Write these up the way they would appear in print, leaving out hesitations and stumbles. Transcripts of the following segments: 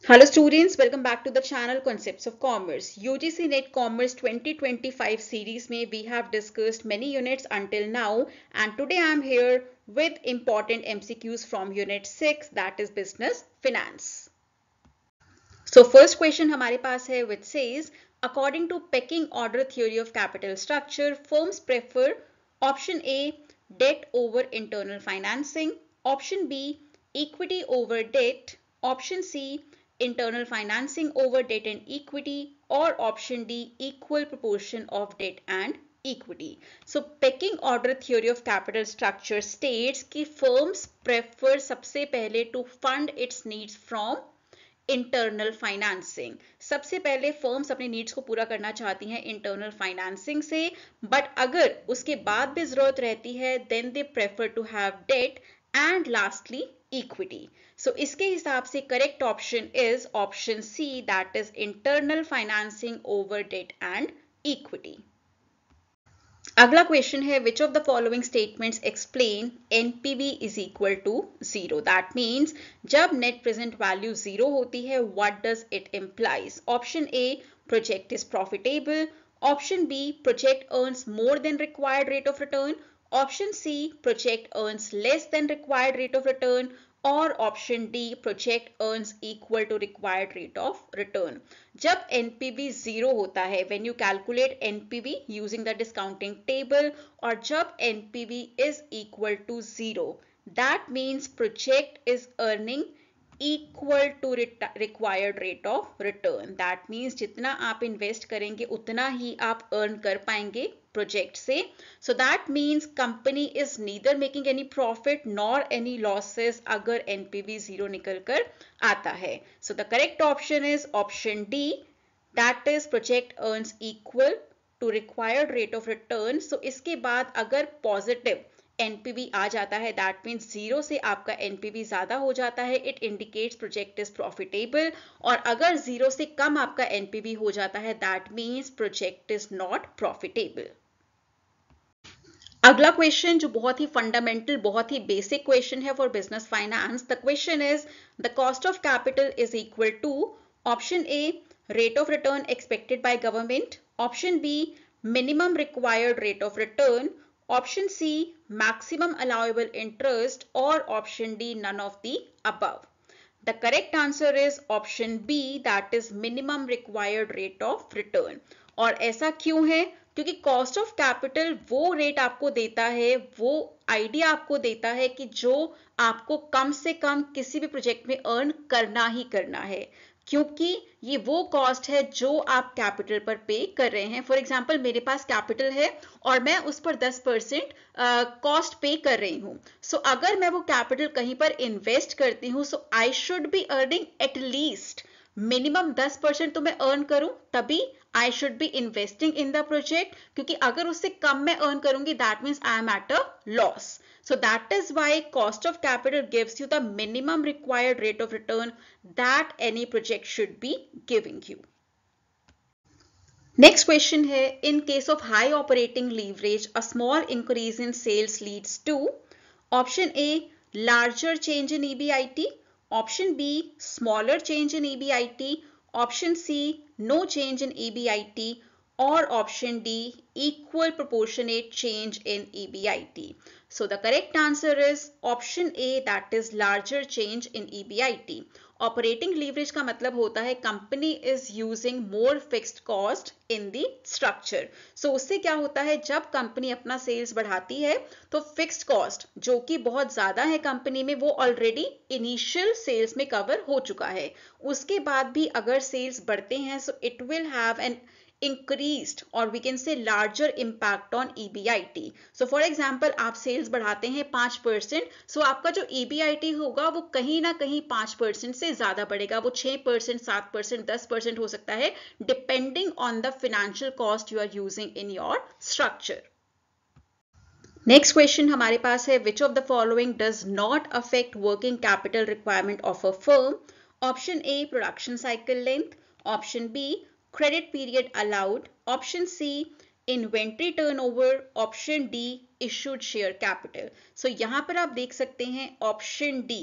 Hello students, welcome back to the channel Concepts of Commerce. UGC NET Commerce 2025 series में we have discussed many units until now and today I am here with important MCQs from unit 6 that is business finance. So first question हमारे पास है which says according to pecking order theory of capital structure firms prefer option A debt over internal financing, option B equity over debt, option C internal financing over debt and equity, or option D equal proportion of debt and equity. So pecking order theory of capital structure states कि firms prefer सबसे पहले to fund its needs from internal financing. सबसे पहले firms अपने needs को पूरा करना चाहती हैं इंटरनल फाइनेंसिंग से, बट अगर उसके बाद भी जरूरत रहती है then they prefer to have debt and lastly equity. So इसके हिसाब से correct option is option C that is internal financing over debt and equity. अगला क्वेश्चन है which of the following statements explain NPV is equal to zero. That means जब net present value zero होती है what does it implies. Option A project is profitable, option B project earns more than required rate of return, option C project earns less than required rate of return, और option D project earns equal to required rate of return. जब NPV zero होता है when you calculate NPV using the discounting table, और जब NPV is equal to zero that means project is earning equal to required rate of return. That means जितना आप invest करेंगे उतना ही आप अर्न कर पाएंगे प्रोजेक्ट से। So that means company is neither making any profit nor any losses अगर NPV zero निकल कर आता है। So the correct option is option D that is project earns equal to required rate of return. So इसके बाद अगर positive NPV आ जाता है दैट मीन्स जीरो से आपका एनपीवी ज्यादा हो जाता है, it indicates project is profitable, और अगर जीरो से कम आपका एनपीवी हो जाता है that means project is not profitable. अगला क्वेश्चन जो बहुत ही फंडामेंटल बहुत ही बेसिक क्वेश्चन है for business finance. The question is the cost of capital is equal to option A rate of return expected by government, option B minimum required rate of return, option C maximum allowable interest, or option D none of the above. The correct answer is option B that is minimum required rate of return. और ऐसा क्यों है? क्योंकि cost of capital वो rate आपको देता है, वो आइडिया आपको देता है कि जो आपको कम से कम किसी भी प्रोजेक्ट में अर्न करना ही करना है, क्योंकि ये वो कॉस्ट है जो आप कैपिटल पर पे कर रहे हैं। फॉर एग्जाम्पल मेरे पास कैपिटल है और मैं उस पर 10% कॉस्ट पे कर रही हूँ। सो अगर मैं वो कैपिटल कहीं पर इन्वेस्ट करती हूँ so I should be earning at least minimum 10% तो मैं अर्न करूं तभी I should be investing in the project, क्योंकि अगर उससे कम मैं अर्न करूंगी that means I am at a loss. So that is why cost of capital gives you the minimum required rate of return that any project should be giving you. Next question है in case of high operating leverage a small increase in sales leads to option A larger change in EBIT, option B smaller change in EBIT, option C no change in EBIT, or option D equal proportionate change in EBIT. So the correct answer is option A that is larger change in EBIT. Operating leverage का मतलब होता है company is using more fixed cost in the structure. So उससे क्या होता है जब company अपना सेल्स बढ़ाती है तो फिक्स्ड कॉस्ट जो कि बहुत ज्यादा है कंपनी में वो ऑलरेडी इनिशियल सेल्स में कवर हो चुका है, उसके बाद भी अगर सेल्स बढ़ते हैं so it will have an increased or we can say larger impact on EBIT. So for example आप सेल्स बढ़ाते हैं 5%, so आपका जो EBIT होगा वो कहीं ना कहीं 5% से ज्यादा बढ़ेगा, वो 6%, 7%, 10% हो सकता है depending on the financial cost you are using in your structure. Next question हमारे पास है which of the following does not affect working capital requirement of a firm. Option A production cycle length, option B credit period allowed, option C inventory turnover, option D issued share capital. So यहाँ पर आप देख सकते हैं option D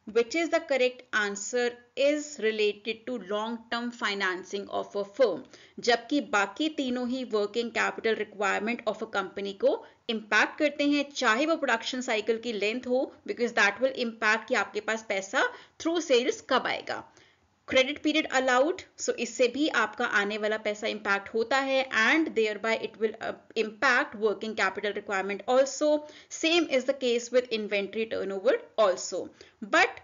which is the correct answer is related to long term financing of a firm, जबकि बाकी तीनों ही working capital requirement of a company को इम्पैक्ट करते हैं, चाहे वो प्रोडक्शन साइकिल की लेंथ हो, बिकॉज दैट विल इम्पैक्ट कि आपके पास पैसा थ्रू सेल्स कब आएगा. क्रेडिट पीरियड अलाउड, सो इससे भी आपका आने वाला पैसा इंपैक्ट होता है and thereby it will impact working capital requirement also. Same is the case with inventory turnover also, but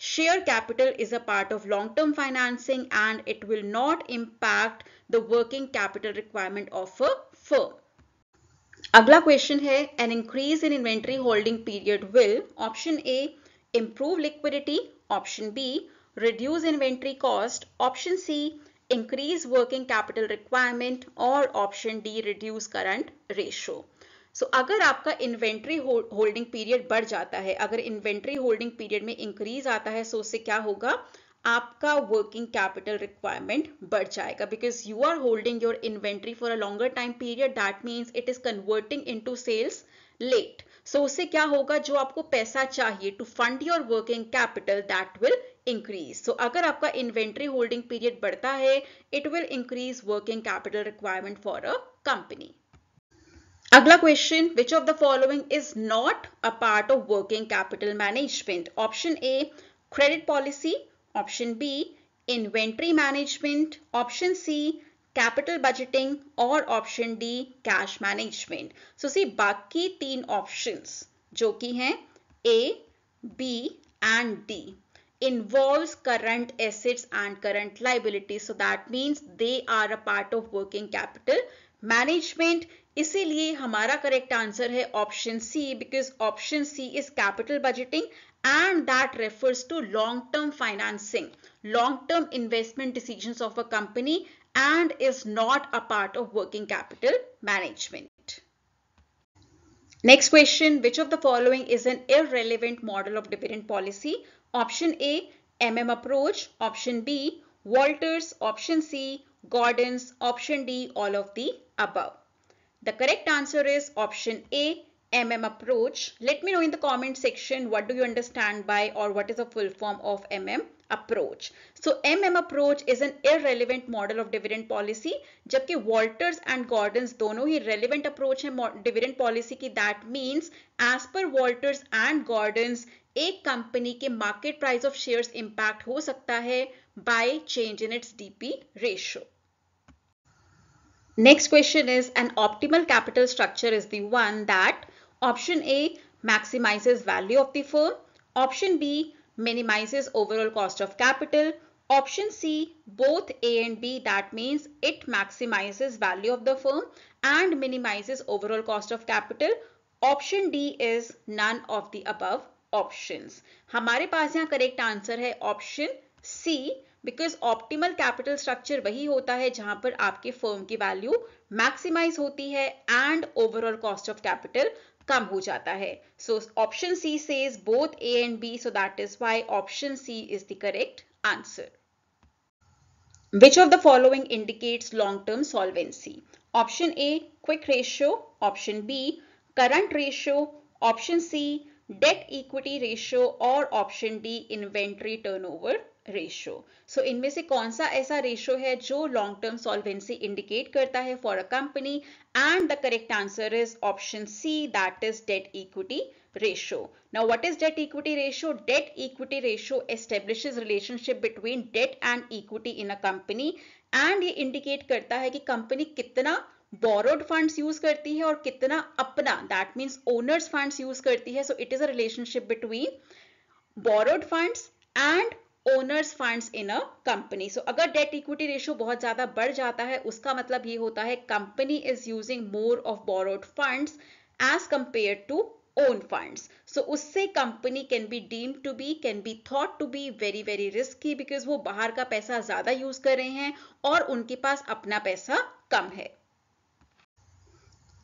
share capital is a part of long-term financing and it will not impact the working capital requirement of a firm. अगला question है, an increase in inventory holding period will, option A, improve liquidity, option B, reduce inventory cost, option C, increase working capital requirement, और option D, reduce current ratio. सो अगर आपका inventory holding period बढ़ जाता है, अगर inventory holding period में increase आता है, सो उससे क्या होगा, आपका वर्किंग कैपिटल रिक्वायरमेंट बढ़ जाएगा, because you are holding your inventory for a longer time period, that means it is converting into sales late. So उससे क्या होगा, जो आपको पैसा चाहिए to fund your working capital, that will increase. So अगर आपका इन्वेंट्री होल्डिंग पीरियड बढ़ता है, it will increase working capital requirement for a company. अगला question, which of the following is not a part of working capital management? Option A, credit policy, option B, inventory management, option C, capital budgeting, और option D, cash management. So see बाकी तीन options जो कि हैं A, B and D involves current assets and current liabilities, so that means they are a part of working capital management. इसीलिए हमारा correct answer है option C, because option C is capital budgeting and that refers to long term financing, long term investment decisions of a company and is not a part of working capital management. Next question, which of the following is an irrelevant model of dividend policy? Option A, MM approach, option B, Walters, option C, Gordon's, option D, all of the above. The correct answer is option A, MM approach. Let me know in the comment section what do you understand by, or what is the full form of MM approach. So MM approach is an irrelevant model of dividend policy, जबकि Walters and Gordon's दोनों ही relevant approach है dividend policy की. That means as per Walters and Gordon's, एक company के market price of shares impact हो सकता है by change in its DP ratio. Next question is, an optimal capital structure is the one that option A, maximizes value of the firm, option B, minimizes overall cost of capital, option C, both A and B, that means it maximizes value of the firm and minimizes overall cost of capital, option D is none of the above options. हमारे पास यहाँ correct answer है option C, because optimal capital structure वही होता है जहां पर आपके फर्म की वैल्यू मैक्सिमाइज होती है and overall cost of capital कम हो जाता है. So option C says both A and B, so that is why option C is the correct answer. Which of the following indicates long-term solvency? Option A, quick ratio, option B, current ratio, option C, debt equity ratio, और option D, inventory turnover ratio. So इनमें से कौन सा ऐसा ratio है जो long term solvency indicate करता है for a company? And the correct answer is option C, that is debt equity ratio. Now what is debt equity ratio? Debt equity ratio establishes relationship between debt and equity in a company and ये indicate करता है कि company कितना borrowed funds use करती है और कितना अपना, that means owners funds use करती है. So it is a relationship between borrowed funds and owners funds in a company. So अगर डेट इक्विटी रेशियो बहुत ज्यादा बढ़ जाता है, उसका मतलब ये होता है company is using more of borrowed funds as compared to own funds. So उससे company can be deemed to be, can be thought to be very very risky, because वो बाहर का पैसा ज्यादा यूज कर रहे हैं और उनके पास अपना पैसा कम है.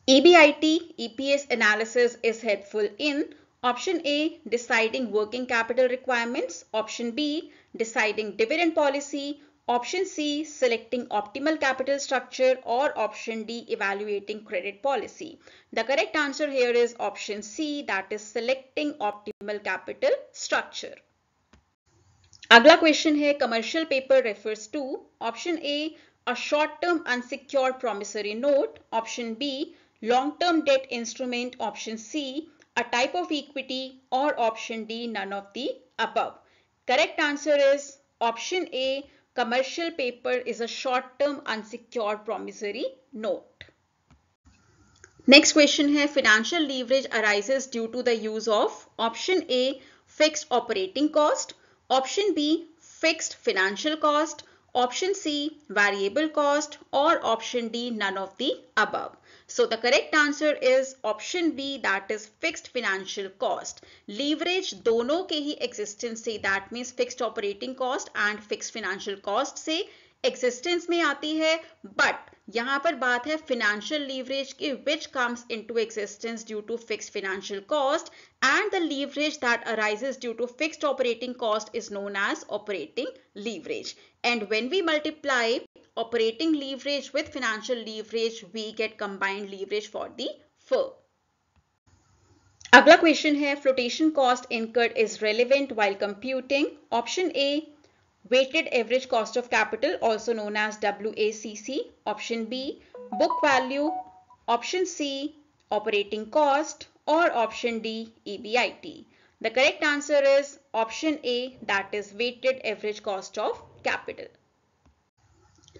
EBIT, EPS analysis is helpful in option A, deciding working capital requirements, option B, deciding dividend policy, option C, selecting optimal capital structure, or option D, evaluating credit policy. The correct answer here is option C, that is selecting optimal capital structure. अगला question है commercial paper refers to option A a short-term unsecured promissory note, option B long-term debt instrument, option C a type of equity, or option D none of the above. Correct answer is option A commercial paper is a short-term unsecured promissory note. Next question है financial leverage arises due to the use of option A fixed operating cost, option B fixed financial cost, option C variable cost, or option D none of the above. So the correct answer is option B, that is fixed financial cost. Leverage दोनों के ही existence से, that means fixed operating cost and fixed financial cost से existence में आती है, but यहाँ पर बात है financial leverage की which comes into existence due to fixed financial cost, and the leverage that arises due to fixed operating cost is known as operating leverage. And when we multiply operating leverage with financial leverage, we get combined leverage for the firm. अगला question है flotation cost incurred is relevant while computing. Option A weighted average cost of capital, also known as WACC. Option B book value, option C operating cost, or option D EBIT. The correct answer is option A, that is weighted average cost of capital.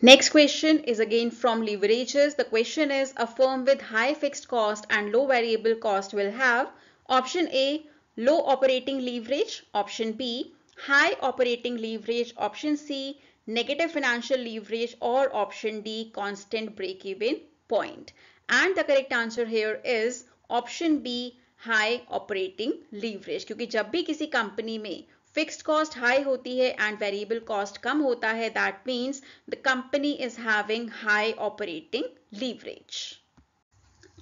Next question is again from leverages. The question is a firm with high fixed cost and low variable cost will have option A low operating leverage, option B high operating leverage, option C negative financial leverage, or option D constant break-even point. And the correct answer here is option B high operating leverage, क्योंकि जब भी किसी company में fixed cost high होती है and variable cost कम होता है, that means the company is having high operating leverage.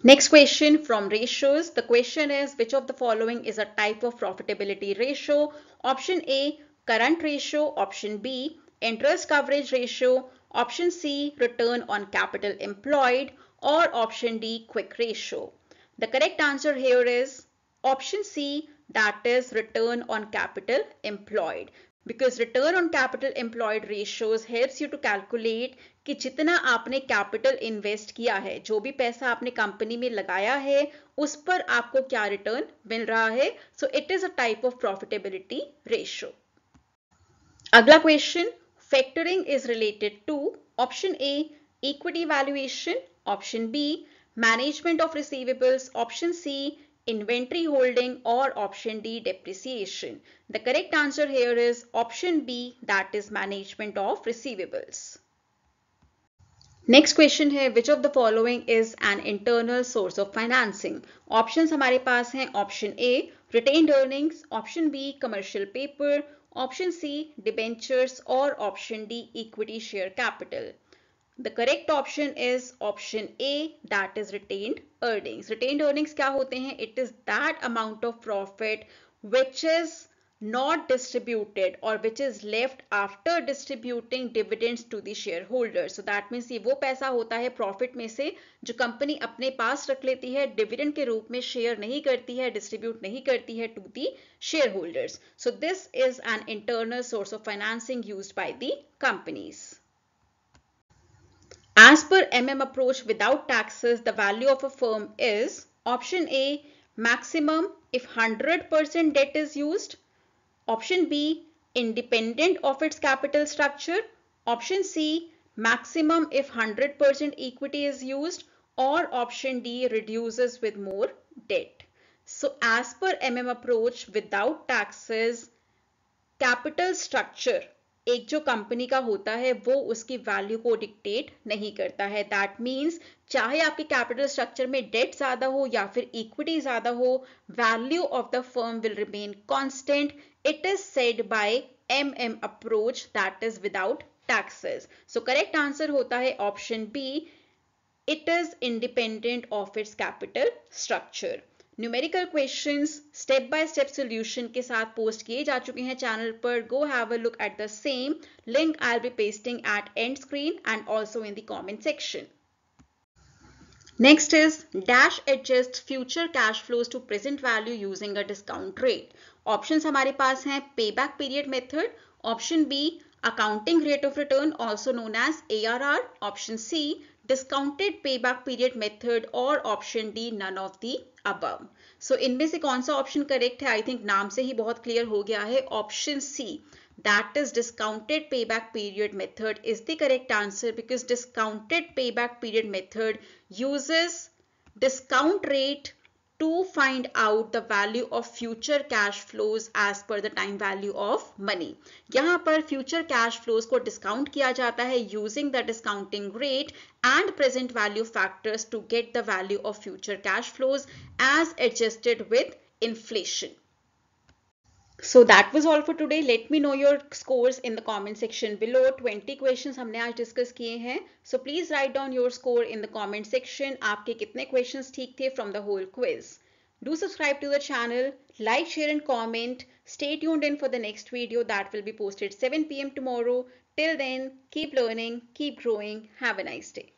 Next question from ratios. The question is which of the following is a type of profitability ratio? Option A current ratio, option B interest coverage ratio, option C return on capital employed, or option D quick ratio. The correct answer here is option C, that is return on capital employed, because return on capital employed ratios helps you to calculate कि जितना आपने capital invest किया है, जो भी पैसा आपने company में लगाया है, उस पर आपको क्या रिटर्न मिल रहा है. So it is a type of profitability ratio. अगला question factoring is related to option A equity valuation, option B management of receivables, option C inventory holding, or option D depreciation. The correct answer here is option B, that is management of receivables. Next question है which of the following is an internal source of financing? Options हमारे पास हैं option A retained earnings, option B commercial paper, option C debentures, or option D equity share capital. The correct option is option A, that is retained earnings. Retained earnings क्या होते हैं? It is that amount of profit which is not distributed or which is left after distributing dividends to the shareholders. So that means ये वो पैसा होता है profit में से जो कंपनी अपने पास रख लेती है, डिविडेंड के रूप में शेयर नहीं करती है, डिस्ट्रीब्यूट नहीं करती है to the shareholders. So this is an internal source of financing used by the companies. As per approach without taxes, the value of a firm is option A maximum if 100% debt is used, option B independent of its capital structure, option C maximum if 100% equity is used, or option D reduces with more debt. So as per approach without taxes, capital structure एक जो company का होता है वो उसकी value को dictate नहीं करता है. दैट मीन्स चाहे आपके कैपिटल स्ट्रक्चर में डेट ज्यादा हो या फिर इक्विटी ज्यादा हो, value of the firm will remain constant. It is said by approach, that is without taxes. So correct answer होता है option B, it is independent of its capital structure. Numerical questions step by step solution के साथ post किए जा चुके हैं channel पर. Go have a look at the same. Link I will be pasting at end screen and also in the comment section. Next is dash adjust future cash flows to present value using a discount rate. Options हमारे पास हैं payback period method, Option B, accounting rate of return, also known as ARR. Option C, discounted payback period method, और option D, none of the above. So इनमें से कौन सा option correct है? I think नाम से ही बहुत क्लियर हो गया है. Option C, that is discounted payback period method, is the correct answer, because discounted payback period method uses discount rate to find out the value of future cash flows as per the time value of money. यहाँ पर future cash flows को discount किया जाता है using the discounting rate and present value factors to get the value of future cash flows as adjusted with inflation. So that was all for today. Let me know your scores in the comment section below. 20 questions हमने आज discuss किए हैं. So please write down your score in the comment section. आपके कितने questions ठीक थे from the whole quiz. Do subscribe to the channel, like, share and comment. Stay tuned in for the next video that will be posted 7 p.m. tomorrow. Till then, keep learning, keep growing. Have a nice day.